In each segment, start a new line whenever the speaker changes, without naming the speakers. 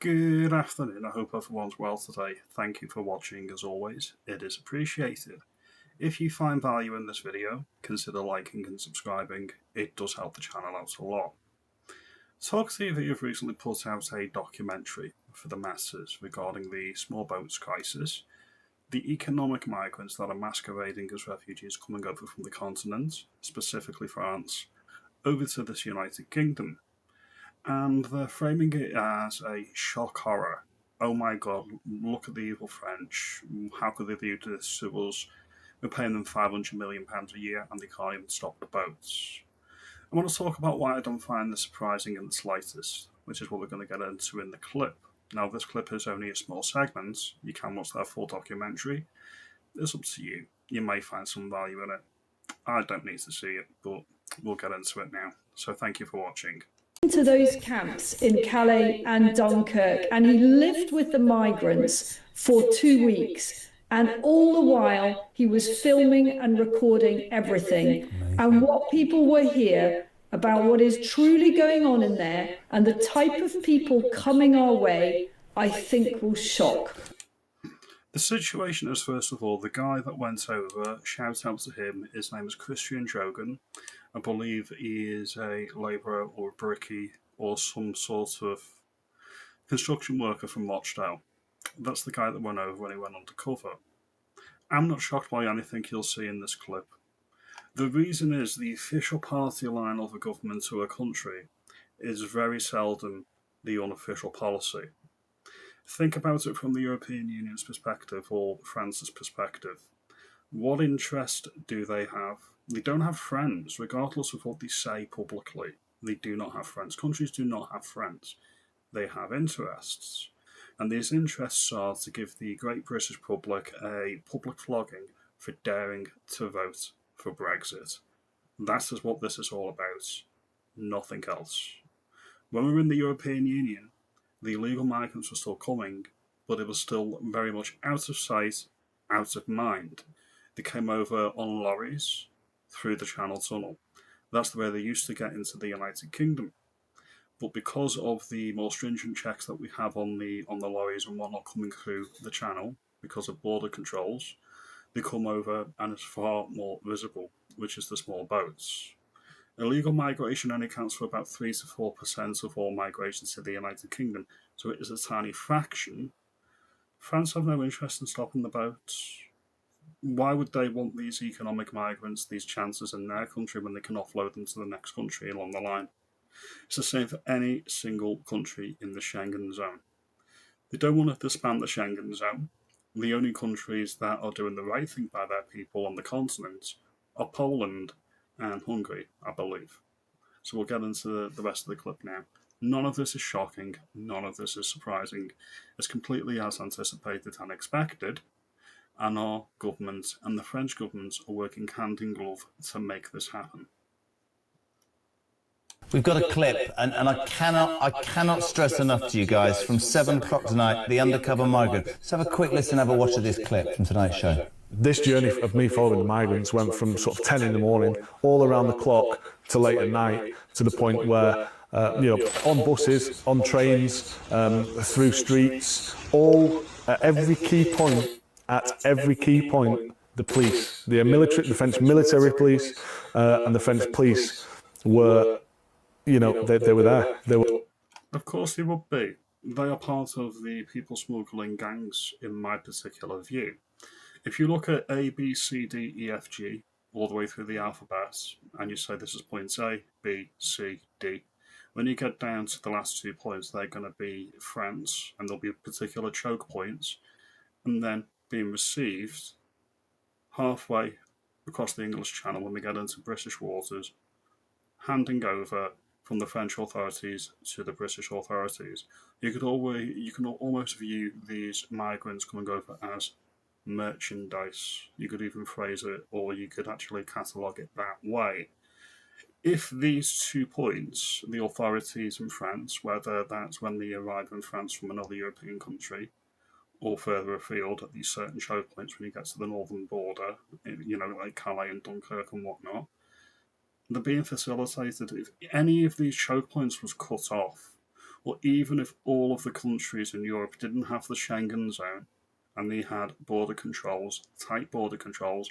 Good afternoon, I hope everyone's well today. Thank you for watching as always, it is appreciated. If you find value in this video, consider liking and subscribing, it does help the channel out a lot. Talk TV have recently put out a documentary for the masses regarding the small boats crisis, the economic migrants that are masquerading as refugees coming over from the continent, specifically France, over to this United Kingdom. And they're framing it as a shock horror. Oh my god, look at the evil French. How could they do this to us? We're paying them £500 million a year and they can't even stop the boats. I want to talk about why I don't find this surprising in the slightest, which is what we're going to get into in the clip. Now, this clip is only a small segment. You can watch that full documentary. It's up to you. You may find some value in it. I don't need to see it, but we'll get into it now. So thank you for watching.
To those camps in Calais and Dunkirk, and he lived with the migrants for 2 weeks, and all the while he was filming and recording everything. And what people were here about what is truly going on in there and the type of people coming our way, I think will shock.
The situation is, first of all, the guy that went over, shout out to him, his name is Christian Jogan. I believe he is a labourer or a brickie or some sort of construction worker from Rochdale. That's the guy that went over when he went undercover. I'm not shocked by anything you'll see in this clip. The reason is the official party line of a government to a country is very seldom the unofficial policy. Think about it from the European Union's perspective or France's perspective. What interest do they have? They don't have friends, regardless of what they say publicly. They do not have friends. Countries do not have friends. They have interests. And these interests are to give the great British public a public flogging for daring to vote for Brexit. That is what this is all about. Nothing else. When we were in the European Union, the illegal migrants were still coming, but it was still very much out of sight, out of mind. They came over on lorries through the Channel Tunnel. That's the way they used to get into the United Kingdom. But because of the more stringent checks that we have on the lorries and whatnot coming through the channel, because of border controls, they come over and it's far more visible, which is the small boats. Illegal migration only accounts for about 3 to 4% of all migration to the United Kingdom, so it is a tiny fraction. France have no interest in stopping the boats. Why would they want these economic migrants, these chances in their country when they can offload them to the next country along the line? It's the same for any single country in the Schengen zone. They don't want to disband the Schengen zone. The only countries that are doing the right thing by their people on the continent are Poland and Hungary, I believe. So we'll get into the rest of the clip now. None of this is shocking, none of this is surprising. It's completely as anticipated and expected, and our government and the French government are working hand in glove to make this happen.
We've got a clip, and I cannot stress enough to you guys, from 7 o'clock tonight, the Undercover Migrant. Let's have a quick listen, have a watch of this clip from tonight's show.
This journey of me following the migrants went from sort of 10 in the morning, all around the clock, to late at night, to the point where, on buses, on trains, through streets, all at every key point, the police, the French military police and the French police were, they were there.
Of course they would be. They are part of the people smuggling gangs, in my particular view. If you look at A, B, C, D, E, F, G, all the way through the alphabet, and you say this is points A, B, C, D, when you get down to the last 2 points, they're going to be France, and there'll be particular choke points, and then being received halfway across the English Channel when we get into British waters, handing over from the French authorities to the British authorities. You can almost view these migrants coming over as merchandise. You could even phrase it, or you could actually catalogue it that way. If these 2 points, the authorities in France, whether that's when they arrive in France from another European country, or further afield at these certain choke points when you get to the northern border, like Calais and Dunkirk and whatnot, they're being facilitated. If any of these choke points was cut off, or even if all of the countries in Europe didn't have the Schengen zone and they had border controls, tight border controls,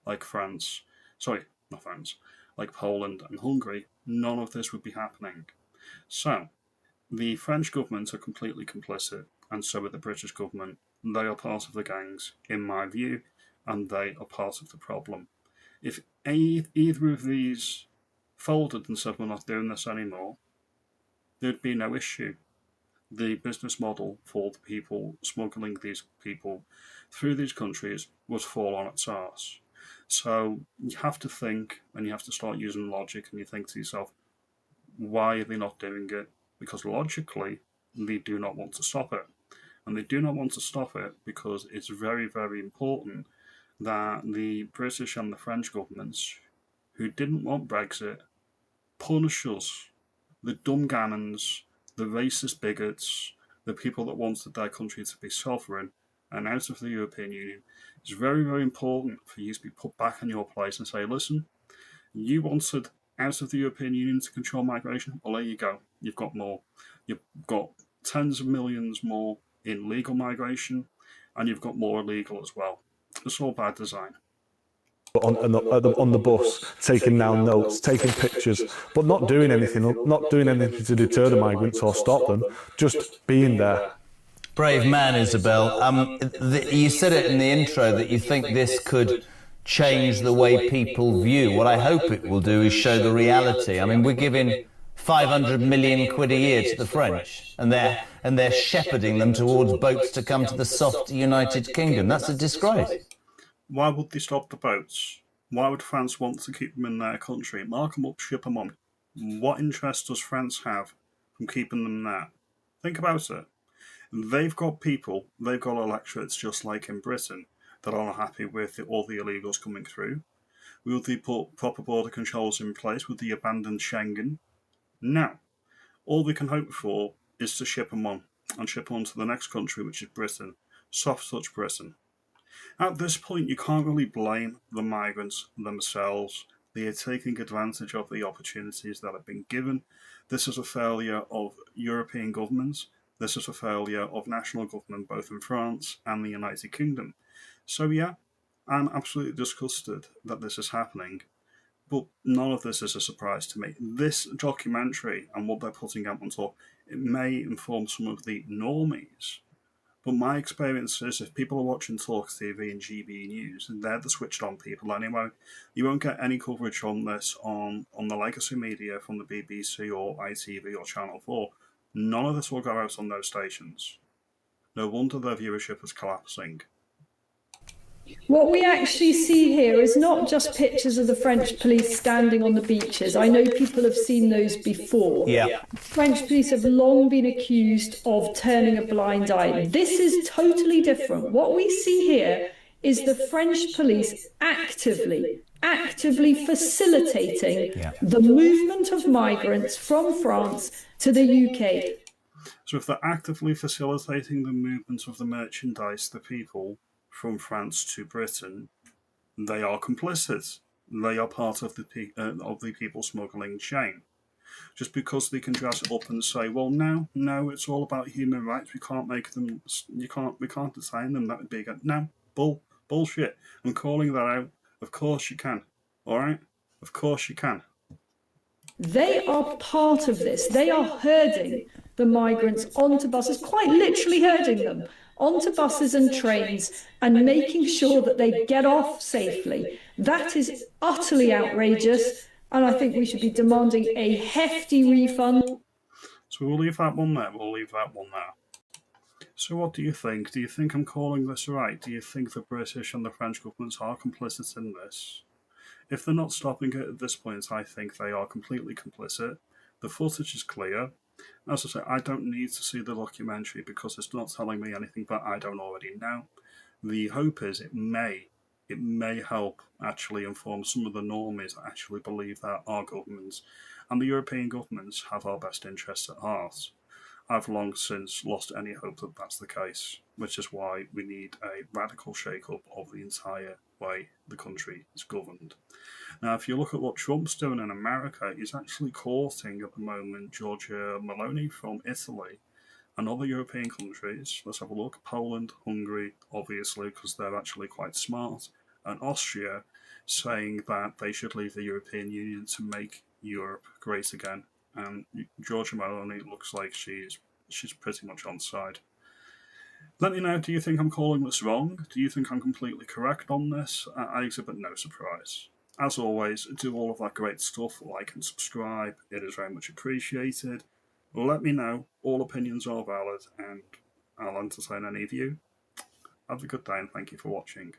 like France, sorry, not France, like Poland and Hungary, none of this would be happening. So, the French government are completely complicit, and so are the British government. They are part of the gangs, in my view, and they are part of the problem. If either of these folded and said we're not doing this anymore, there'd be no issue. The business model for the people smuggling these people through these countries would fall on its arse. So you have to think, and you have to start using logic, and you think to yourself, why are they not doing it? Because logically, they do not want to stop it. And they do not want to stop it because it's very, very important that the British and the French governments, who didn't want Brexit, punish us, the dumb gannons, the racist bigots, the people that wanted their country to be sovereign and out of the European Union. It's very, very important for you to be put back in your place and say, listen, you wanted out of the European Union to control migration? Well, there you go. You've got more. You've got tens of millions more in legal migration, and you've got more illegal as well. It's all bad design.
On the bus, taking down notes, taking pictures, but not doing anything to deter the migrants or stop them, just being there.
Brave man, Isabel. You said it in the intro that you think this could change the way people view. What I hope it will do is show the reality. I mean, we're giving 500 million quid a year to the French, and they're shepherding them towards boats to come to the soft United Kingdom. That's a disgrace.
Why would they stop the boats? Why would France want to keep them in their country? Mark them up, ship them on. What interest does France have from keeping them there? Think about it. They've got people, they've got electorates just like in Britain that are happy with all the illegals coming through. Will they put proper border controls in place? Will they abandon Schengen? No. All they can hope for is to ship them on and ship them on to the next country, which is Britain. Soft touch Britain. At this point, you can't really blame the migrants themselves. They are taking advantage of the opportunities that have been given. This is a failure of European governments. This is a failure of national government, both in France and the United Kingdom. So yeah, I'm absolutely disgusted that this is happening, but none of this is a surprise to me. This documentary and what they're putting out on top, it may inform some of the normies, but my experience is if people are watching Talk TV and GB News, they're the switched on people anyway. You won't get any coverage on this on the legacy media from the BBC or ITV or Channel 4. None of this will go out on those stations. No wonder their viewership is collapsing.
What we actually see here is not just pictures of the French police standing on the beaches. I know people have seen those before.
Yeah.
French police have long been accused of turning a blind eye. This is totally different. What we see here is the French police actively facilitating the movement of migrants from France to the UK.
So if they're actively facilitating the movement of the merchandise, the people, from France to Britain, they are complicit. They are part of the people smuggling chain. Just because they can dress it up and say, "Well, no, it's all about human rights. We can't make them. We can't detain them." That would be no bullshit. I'm calling that out. Of course you can. All right. Of course you can.
They are part of this. They are herding the migrants onto buses, quite literally herding them onto buses and trains and making sure that they get off safely. That is utterly outrageous, and I think we should be demanding a hefty refund.
So we'll leave that one there. So what do you think? Do you think I'm calling this right? Do you think the British and the French governments are complicit in this? If they're not stopping it at this point, I think they are completely complicit. The footage is clear. As I say, I don't need to see the documentary because it's not telling me anything that I don't already know. The hope is it may help actually inform some of the normies that actually believe that our governments and the European governments have our best interests at heart. I've long since lost any hope that that's the case, which is why we need a radical shake-up of the entire way the country is governed. Now, if you look at what Trump's doing in America, he's actually courting at the moment Giorgia Meloni from Italy and other European countries. Let's have a look. Poland, Hungary, obviously, because they're actually quite smart, and Austria, saying that they should leave the European Union to make Europe great again. And Giorgia Meloni looks like she's pretty much on side. Let me know, do you think I'm calling this wrong? Do you think I'm completely correct on this? I exhibit no surprise. As always, do all of that great stuff, like and subscribe, it is very much appreciated. Let me know, all opinions are valid, and I'll entertain any of you. Have a good day and thank you for watching.